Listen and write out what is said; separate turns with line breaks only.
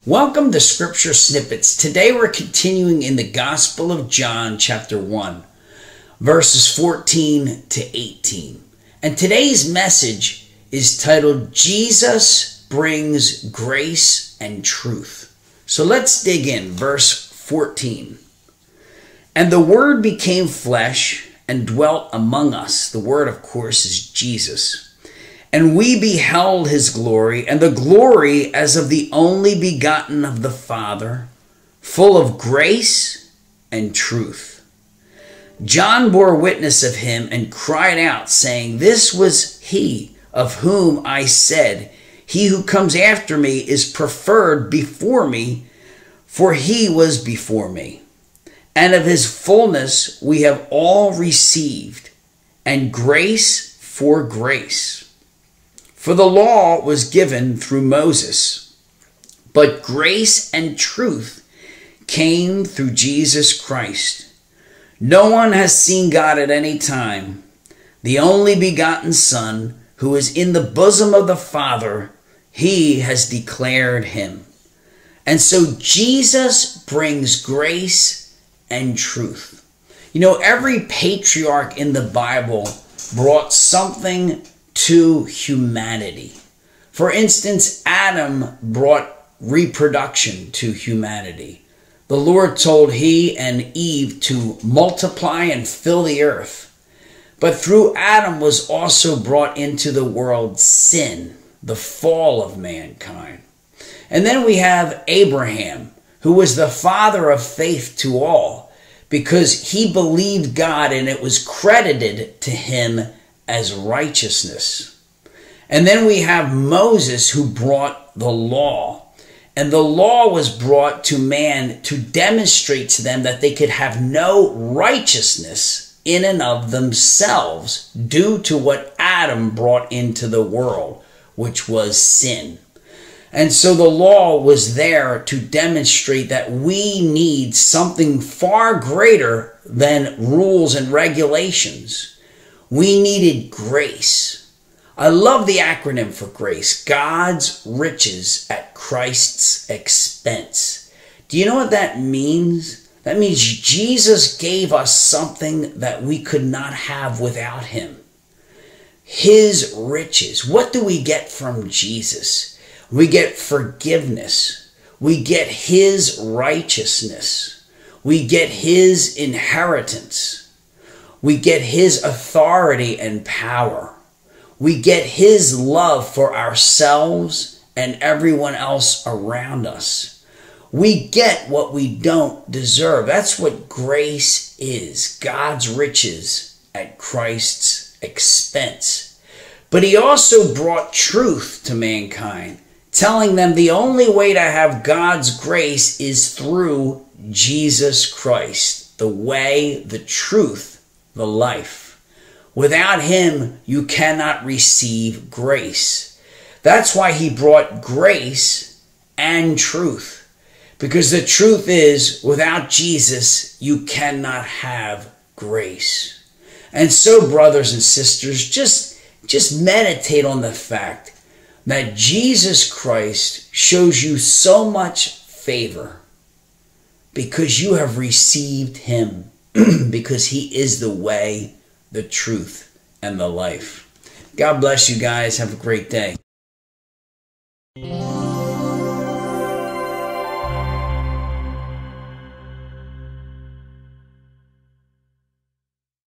Welcome to Scripture Snippets. Today we're continuing in the Gospel of John, chapter 1, verses 14 to 18. And today's message is titled, Jesus Brings Grace and Truth. So let's dig in. Verse 14. And the Word became flesh and dwelt among us. The Word, of course, is Jesus. And we beheld his glory, and the glory as of the only begotten of the Father, full of grace and truth. John bore witness of him and cried out, saying, This was he of whom I said, He who comes after me is preferred before me, for he was before me. And of his fullness we have all received, and grace for grace. For the law was given through Moses, but grace and truth came through Jesus Christ. No one has seen God at any time. The only begotten Son, who is in the bosom of the Father, he has declared him. And so Jesus brings grace and truth. You know, every patriarch in the Bible brought something to humanity. For instance, Adam brought reproduction to humanity. The Lord told he and Eve to multiply and fill the earth. But through Adam was also brought into the world sin, the fall of mankind. And then we have Abraham, who was the father of faith to all, because he believed God and it was credited to him as righteousness. And then we have Moses, who brought the law. And the law was brought to man to demonstrate to them that they could have no righteousness in and of themselves due to what Adam brought into the world, which was sin. And so the law was there to demonstrate that we need something far greater than rules and regulations. We needed grace. I love the acronym for grace. God's riches at Christ's expense. Do you know what that means? That means Jesus gave us something that we could not have without him. His riches. What do we get from Jesus? We get forgiveness. We get his righteousness. We get his inheritance. We get his authority and power. We get his love for ourselves and everyone else around us. We get what we don't deserve. That's what grace is. God's riches at Christ's expense. But he also brought truth to mankind, telling them the only way to have God's grace is through Jesus Christ, the way, the truth, the life. Without him, you cannot receive grace. That's why he brought grace and truth. Because the truth is, without Jesus, you cannot have grace. And so, brothers and sisters, just meditate on the fact that Jesus Christ shows you so much favor because you have received him. Because he is the way, the truth, and the life. God bless you guys. Have a great day.